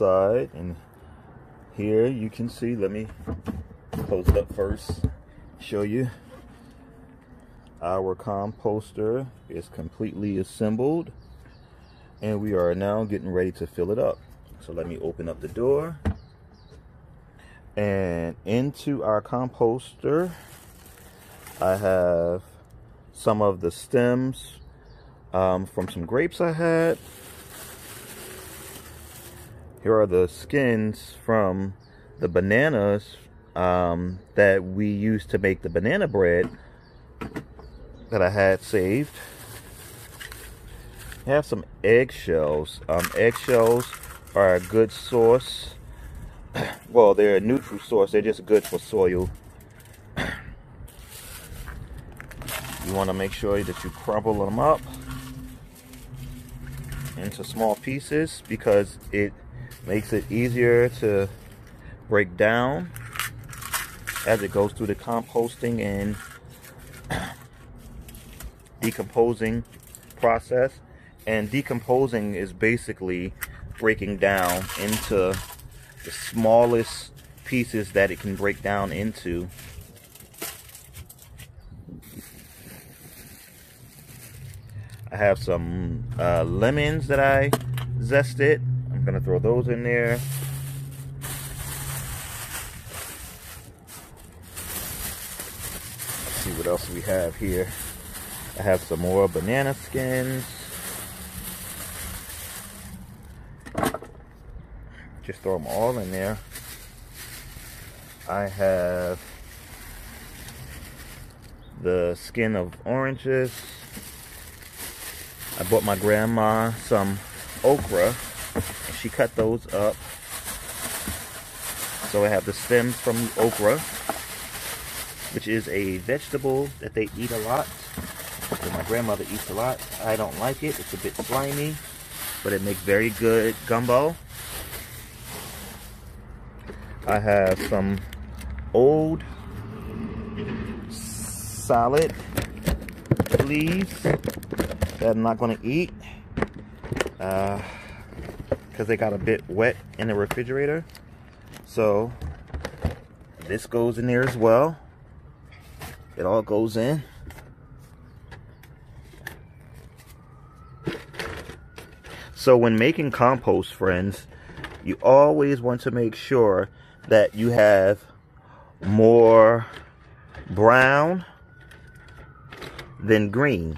outside, and here you can see, let me close it up first, show you. Our composter is completely assembled, and we are now getting ready to fill it up. So let me open up the door, and into our composter I have some of the stems from some grapes I had. Here are the skins from the bananas that we used to make the banana bread that I had saved. I have some eggshells. Eggshells are a good source. Well, they're a neutral source. They're just good for soil. You want to make sure that you crumble them up into small pieces because it makes it easier to break down as it goes through the composting and decomposing process. And decomposing is basically breaking down into the smallest pieces that it can break down into. I have some lemons that I zested. I'm gonna throw those in there. Let's see what else we have here. I have some more banana skins. Just throw them all in there. I have the skin of oranges. I bought my grandma some okra, and she cut those up. So I have the stems from the okra, which is a vegetable that they eat a lot. Well, my grandmother eats a lot. I don't like it. It's a bit slimy, but it makes very good gumbo. I have some old salad leaves that I'm not going to eat because they got a bit wet in the refrigerator. So this goes in there as well. It all goes in. So when making compost, friends, you always want to make sure that you have more brown than green.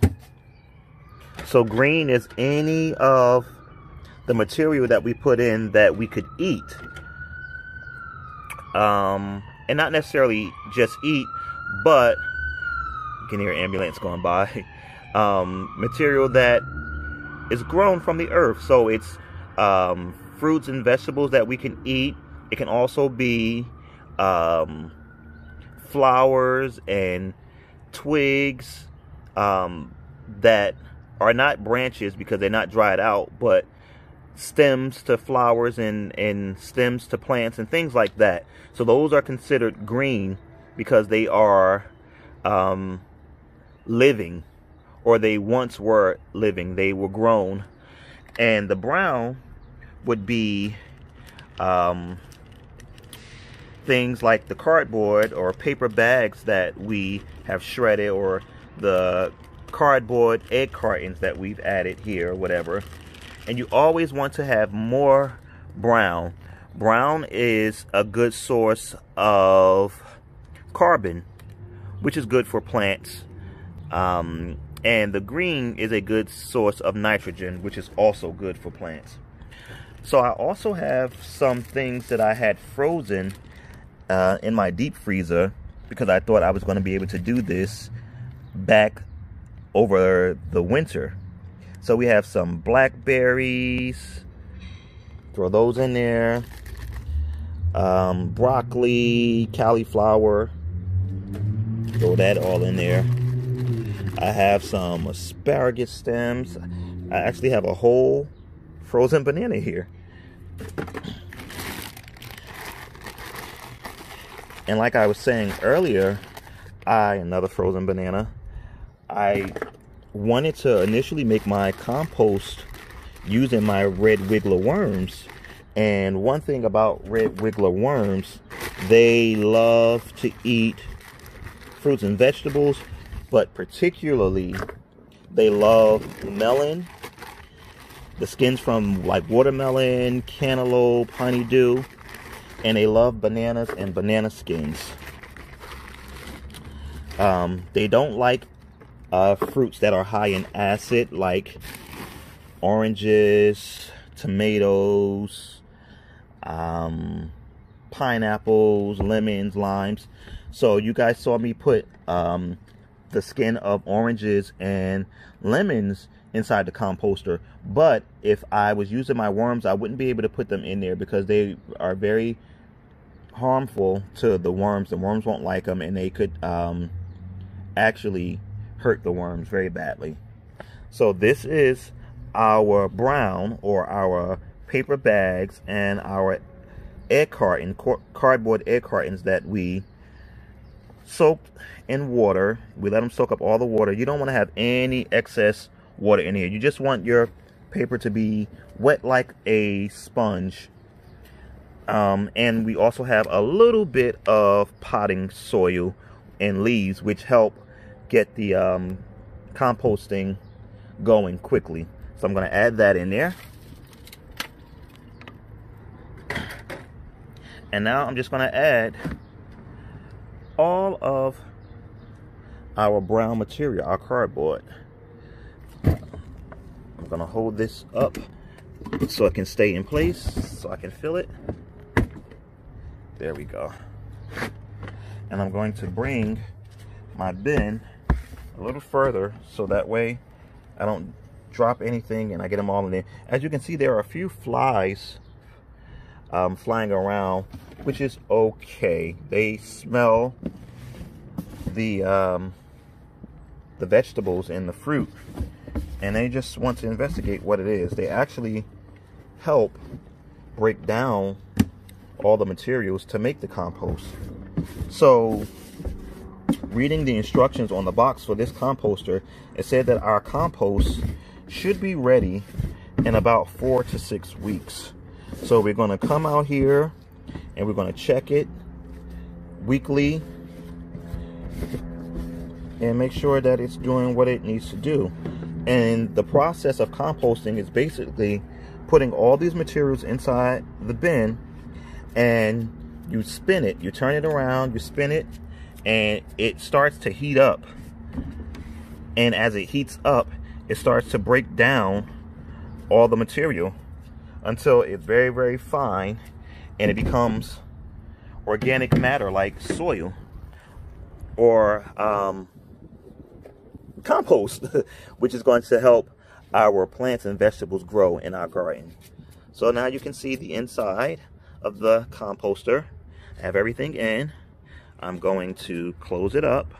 So green is any of the material that we put in that we could eat. And not necessarily just eat, but you can hear an ambulance going by. Material that is grown from the earth. So it's fruits and vegetables that we can eat. It can also be flowers and twigs that are not branches because they're not dried out, but stems to flowers and stems to plants and things like that. So those are considered green because they are living, or they once were living. They were grown. And the brown would be things like the cardboard or paper bags that we have shredded, or the cardboard egg cartons that we've added here or whatever. And you always want to have more brown. Brown is a good source of carbon, which is good for plants. And the green is a good source of nitrogen, which is also good for plants. So I also have some things that I had frozen in my deep freezer because I thought I was going to be able to do this back over the winter. So we have some blackberries, throw those in there, broccoli, cauliflower, throw that all in there. I have some asparagus stems. I actually have a whole frozen banana here. And like I was saying earlier, another frozen banana. I wanted to initially make my compost using my red wiggler worms And one thing about red wiggler worms, they love to eat fruits and vegetables, but particularly they love melon, the skins from like watermelon, cantaloupe, honeydew, and they love bananas and banana skins. They don't like fruits that are high in acid, like oranges, tomatoes, pineapples, lemons, limes. So you guys saw me put the skin of oranges and lemons inside the composter, but if I was using my worms, I wouldn't be able to put them in there because they are very harmful to the worms. The worms won't like them, and they could actually hurt the worms very badly. So this is our brown, or our paper bags, and our cardboard egg cartons that we soaked in water. We let them soak up all the water. You don't want to have any excess water in here. You just want your paper to be wet like a sponge. And we also have a little bit of potting soil and leaves, which help get the composting going quickly. So I'm going to add that in there. And now I'm just going to add all of our brown material, our cardboard. I'm going to hold this up so it can stay in place, so I can fill it. There we go. And I'm going to bring my bin a little further so that way I don't drop anything and I get them all in there. As you can see, there are a few flies flying around, which is okay. They smell the vegetables and the fruit, and they just want to investigate what it is. They actually help break down all the materials to make the compost. So reading the instructions on the box for this composter, it said that our compost should be ready in about 4 to 6 weeks. So we're going to come out here and we're going to check it weekly and make sure that it's doing what it needs to do. And the process of composting is basically putting all these materials inside the bin, and you spin it, you turn it around, you spin it, and it starts to heat up. And as it heats up, it starts to break down all the material until it's very, very fine, and it becomes organic matter like soil or compost, which is going to help our plants and vegetables grow in our garden. So now you can see the inside of the composter. I have everything in. I'm going to close it up.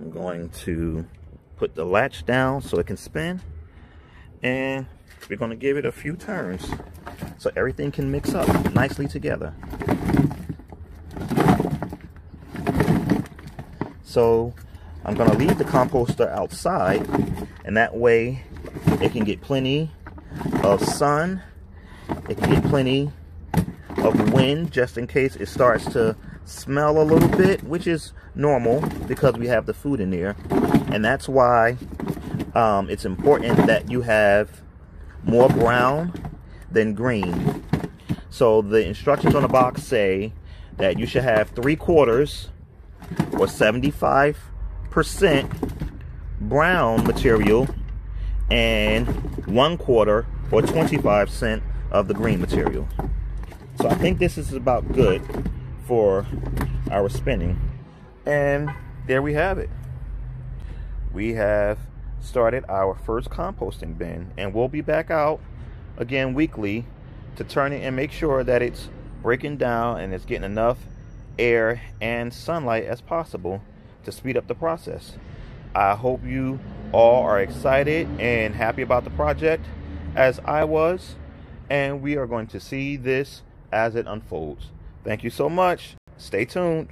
I'm going to put the latch down so it can spin, and we're going to give it a few turns so everything can mix up nicely together. So I'm going to leave the composter outside, and that way it can get plenty of sun, it can get plenty of wind, just in case it starts to smell a little bit, which is normal because we have the food in there. And that's why it's important that you have more brown than green. So the instructions on the box say that you should have 3/4 or 75% brown material and 1/4 or 25% of the green material. So I think this is about good for our spinning. And there we have it. We have started our first composting bin, and we'll be back out again weekly to turn it and make sure that it's breaking down and it's getting enough air and sunlight as possible to speed up the process. I hope you all are excited and happy about the project as I was, and we are going to see this as it unfolds. Thank you so much. Stay tuned.